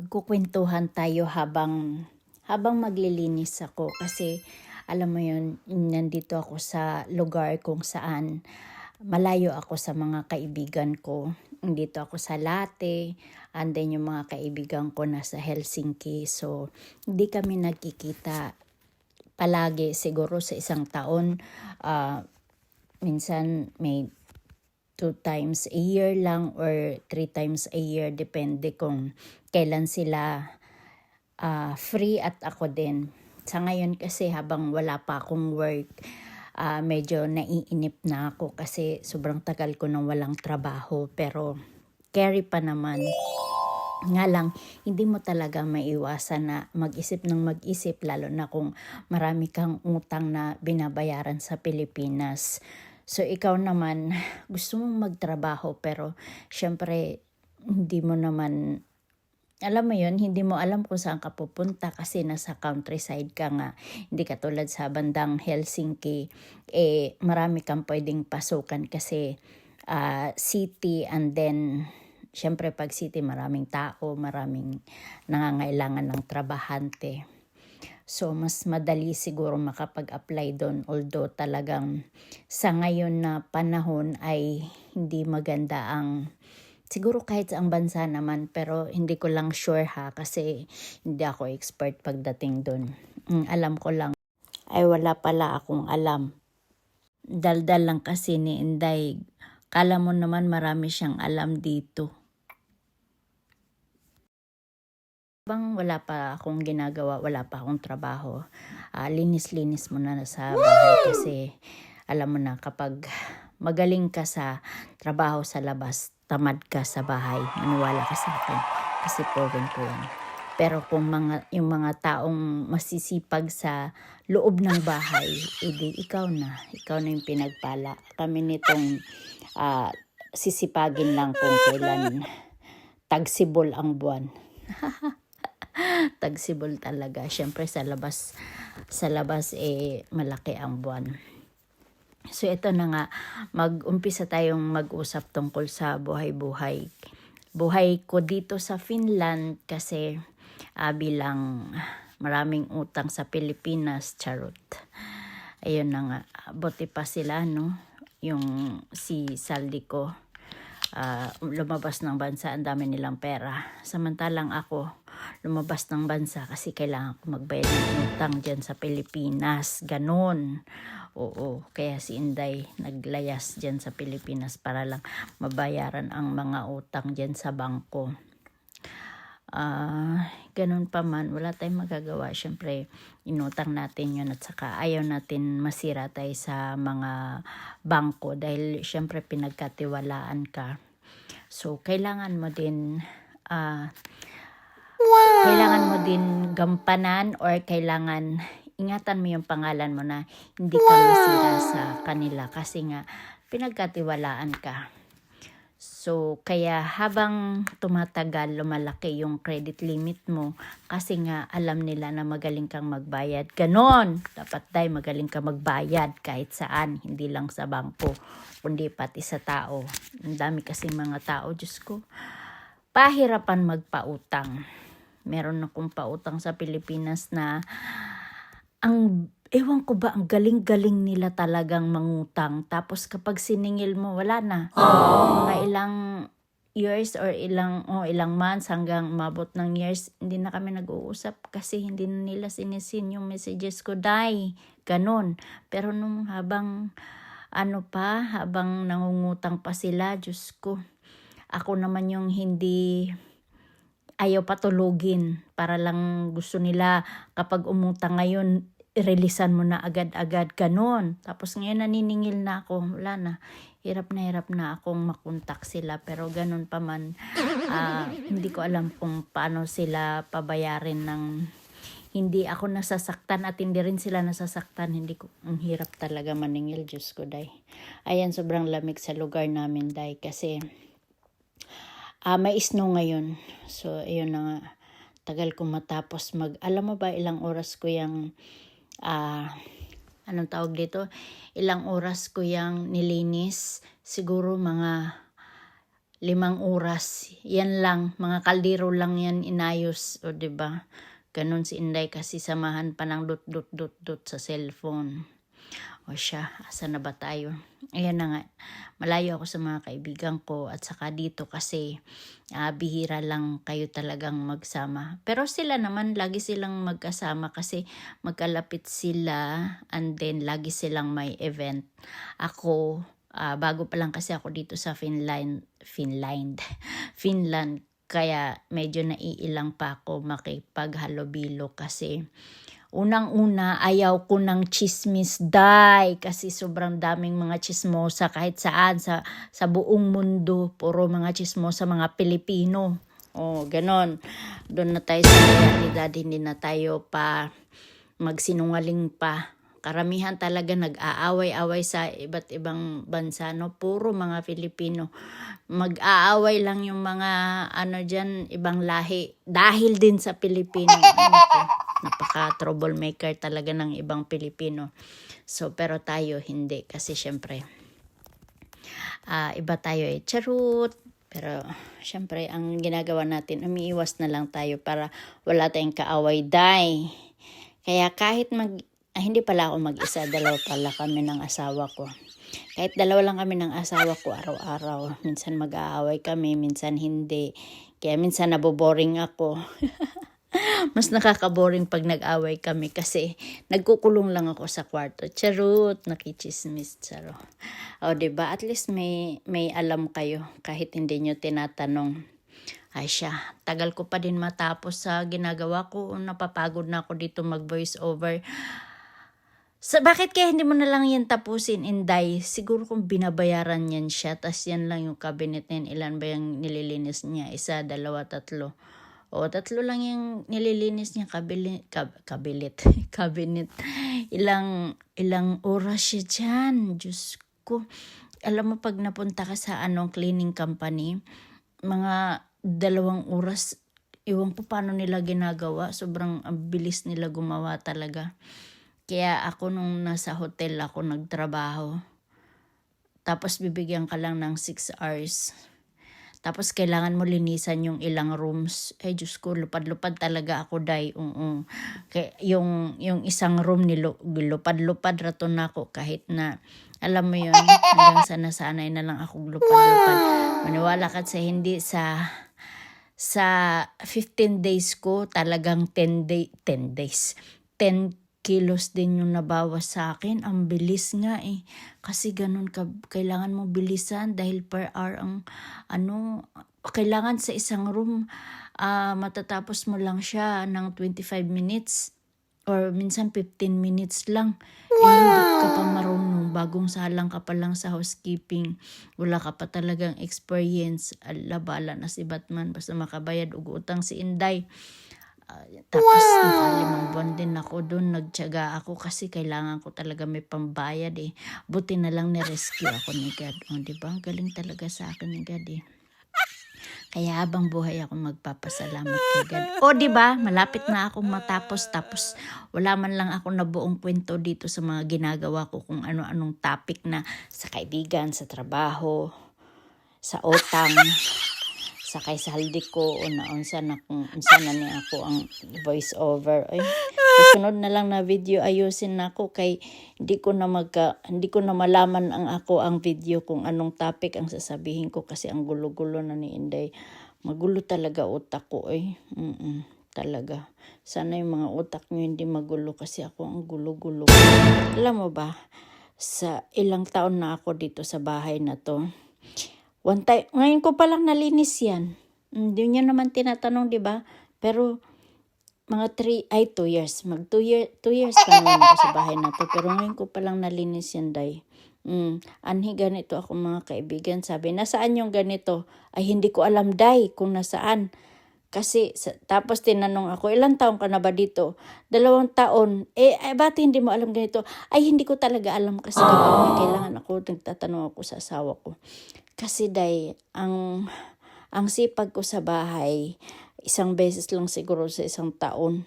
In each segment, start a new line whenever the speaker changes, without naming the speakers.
magkukwentuhan tayo habang maglilinis ako kasi alam mo yun, nandito ako sa lugar kung saan malayo ako sa mga kaibigan ko. Dito ako sa Late, and then yung mga kaibigan ko nasa Helsinki. So, hindi kami nagkikita palagi, siguro sa isang taon. Minsan may 2 times a year lang or 3 times a year, depende kung kailan sila free at ako din. Sa ngayon kasi habang wala pa akong work, medyo naiinip na ako kasi sobrang tagal ko nang walang trabaho, pero carry pa naman. Nga lang, hindi mo talaga maiwasan na mag-isip ng mag-isip, lalo na kung marami kang utang na binabayaran sa Pilipinas. So ikaw naman, gusto mong magtrabaho pero syempre hindi mo naman, alam mo yun, hindi mo alam kung saan ka pupunta kasi nasa countryside ka nga. Hindi katulad sa bandang Helsinki, marami kang pwedeng pasukan kasi city, and then syempre pag city maraming tao, maraming nangangailangan ng trabahante. So, mas madali siguro makapag-apply doon, although talagang sa ngayon na panahon ay hindi maganda siguro kahit sa ang bansa naman, pero hindi ko lang sure kasi hindi ako expert pagdating doon. Alam ko lang ay wala pala akong alam. Daldal lang kasi ni Inday. Kala mo naman marami siyang alam dito. Bang wala pa akong ginagawa, wala pa akong trabaho, linis-linis muna na sa bahay kasi alam mo na kapag magaling ka sa trabaho sa labas, tamad ka sa bahay. Maniwala ka sa akin kasi proven ko yan. Pero kung yung mga taong masisipag sa loob ng bahay, edi ikaw na yung pinagpala. Kami nitong sisipagin lang kung kailan tagsibol ang buwan. Tagsibol talaga. Syempre sa labas malaki ang buwan. So ito na nga, mag-umpisa tayong mag-usap tungkol sa buhay-buhay. Buhay ko dito sa Finland kasi bilang maraming utang sa Pilipinas, charot. Ayun na nga, buti pa sila, no? Yung si Saldi ko, lumabas ng bansa, ang dami nilang pera. Samantalang ako, lumabas ng bansa kasi kailangan ko magbayad ng utang dyan sa Pilipinas. Ganon. Oo, kaya si Inday naglayas dyan sa Pilipinas para lang mabayaran ang mga utang dyan sa bangko. Ganun pa man, wala tayong magagawa. Siyempre, inutang natin yun at saka ayaw natin masira tayo sa mga bangko dahil siyempre pinagkatiwalaan ka. So, kailangan mo din gampanan or kailangan ingatan mo yung pangalan mo na hindi ka masira sa kanila kasi nga pinagkatiwalaan ka. So, kaya habang tumatagal, lumalaki yung credit limit mo kasi nga alam nila na magaling kang magbayad. Ganon! Dapat magaling kang magbayad kahit saan, hindi lang sa bangko, kundi pati sa tao. Ang dami kasi mga tao, Diyos ko, pahirapan magpautang. Meron akong pautang sa Pilipinas na ewan ko ba, ang galing-galing nila talagang mangutang. Tapos kapag siningil mo, wala na. Mga ilang years or ilang months hanggang umabot ng years, hindi na kami nag-uusap kasi hindi na nila sinisin yung messages ko. Ganon. Pero nung habang nangungutang pa sila, Diyos ko, ako naman yung hindi ayaw patulugin para lang gusto nila kapag umutang ngayon, irelisan mo na agad-agad, ganon. Tapos ngayon naniningil na ako, wala na. Hirap na akong makontak sila, pero ganon pa man, hindi ko alam kung paano sila pabayarin ng hindi ako nasasaktan at hindi rin sila nasasaktan. Ang hirap talaga maningil, Diyos ko, day. Ayan, sobrang lamig sa lugar namin, day, kasi may snow ngayon. So, ayun na nga. Tagal ko matapos alam mo ba ilang oras ko yung, anong tawag dito? Ilang oras ko yung nilinis. Siguro mga 5 oras. Yan lang, mga kaldero lang yan inayos, o 'di ba? Ganun si Inday kasi samahan pa ng dot sa cellphone. O siya, asa na ba tayo? Ayan na nga, malayo ako sa mga kaibigan ko at saka dito kasi bihira lang kayo talagang magsama. Pero sila naman, lagi silang magkasama kasi magkalapit sila and then lagi silang may event. Ako, bago pa lang kasi ako dito sa Finland, kaya medyo naiilang pa ako makipaghalubilo kasi unang-una, ayaw ko ng chismis, day. Kasi sobrang daming mga chismosa kahit saan sa buong mundo. Puro mga chismosa, mga Pilipino. O, ganon. Doon na tayo sa realidad. Hindi na tayo pa magsinungaling pa. Karamihan talaga nag-aaway-away sa iba't ibang bansa, no? Puro mga Filipino. Mag-aaway lang yung mga dyan, ibang lahi. Dahil din sa Pilipino. Napaka-troublemaker talaga ng ibang Pilipino. So, pero tayo hindi. Kasi syempre, iba tayo charot. Pero, syempre, ang ginagawa natin, umiiwas na lang tayo para wala tayong kaaway, day. Kaya kahit hindi pala ako mag-isa, dalawa pala kami ng asawa ko. Kahit dalawa lang kami ng asawa ko araw-araw. Minsan mag-aaway kami, minsan hindi. Kaya minsan naboboring ako. Mas nakaka-boring pag nag-away kami kasi nagkukulong lang ako sa kwarto. Charot, nakichismis, charo. O, diba? At least may alam kayo kahit hindi nyo tinatanong. Ay siya, tagal ko pa din matapos sa ginagawa ko. Napapagod na ako dito mag-voice over. Bakit kaya hindi mo na lang yan tapusin, Inday? Siguro kung binabayaran yan siya, tas yan lang yung cabinet niyan, ilan ba yung nililinis niya? 1, 2, 3. O, 3 lang yung nililinis niya, cabinet. Ilang oras siya dyan. Diyos ko. Alam mo, pag napunta ka sa cleaning company, mga 2 oras, iwan ko paano nila ginagawa. Sobrang bilis nila gumawa talaga. Kaya ako nung nasa hotel ako nagtrabaho, tapos bibigyan ka lang ng 6 hours. Tapos kailangan mo linisan yung ilang rooms. Ay Diyos ko, lupad-lupad talaga ako, day. Kaya yung isang room lupad-lupad rato na ako kahit na, alam mo yun, hanggang sa nasanay na lang ako lupad-lupad. Maniwala ka sa hindi, sa 15 days ko talagang 10 days. 10 kilos din yung nabawas sa akin. Ang bilis nga eh. Kasi ganun kailangan mo bilisan dahil per hour ang kailangan sa isang room matatapos mo lang siya ng 25 minutes or minsan 15 minutes lang. Wow! Hindi ka pa marunong. Bagong salang ka pa lang sa housekeeping. Wala ka pa talagang experience. Bala na si Batman. Basta makabayad og utang si Inday. Tapos naka 5 buwan din ako doon, nagtiyaga ako kasi kailangan ko talaga may pambayad eh. Buti na lang ni-rescue ako ni God. O, diba? Galing talaga sa akin ni God eh. Kaya habang buhay ako magpapasalamat kay God. O, diba? Malapit na akong matapos. Tapos wala man lang ako na buong kwento dito sa mga ginagawa ko kung ano-anong topic na sa kaibigan, sa trabaho, sa utang, sakay sa haldi ko o naunsa na kung unsa na ni ako ang voice over. Ay, susunod na lang na video ayusin na ako kay hindi ko na malaman ang video kung anong topic ang sasabihin ko kasi ang gulo-gulo na ni Inday. Magulo talaga utak ko talaga. Sana yung mga utak nyo hindi magulo kasi ako ang gulo-gulo. Alam mo ba, sa ilang taon na ako dito sa bahay na to, ngayon ko palang nalinis yan. Hindi niya naman tinatanong, di ba? Pero mga 2 years. 2 years pa naman ako sa bahay na to. Pero ngayon ko palang nalinis yan, day. Anhi ganito ako mga kaibigan. Sabi, nasaan yung ganito? Ay hindi ko alam, day, kung nasaan. Kasi, tapos tinanong ako, ilang taon ka na ba dito? 2 taon. Ba't hindi mo alam ganito? Ay, hindi ko talaga alam kasi kapag may kailangan ako, nagtatanong ako sa asawa ko. Kasi, day, ang sipag ko sa bahay, 1 beses lang siguro sa 1 taon.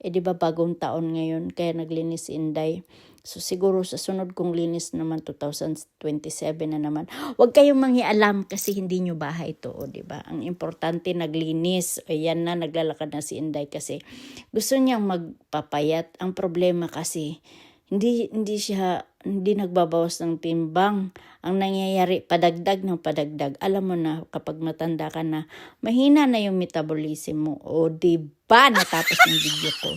Eh, di ba bagong taon ngayon, kaya naglinis si Inday. So, siguro sa sunod kong linis naman, 2027 na naman. Huwag kayong manghialam kasi hindi nyo bahay ito, o, di ba? Ang importante, naglinis. Ayan na, naglalakad na si Inday kasi gusto niyang magpapayat. Ang problema kasi, hindi nagbabawas ng timbang. Ang nangyayari, padagdag ng padagdag. Alam mo na, kapag matanda ka na, mahina na yung metabolism mo. O, di ba? Natapos ng video ko.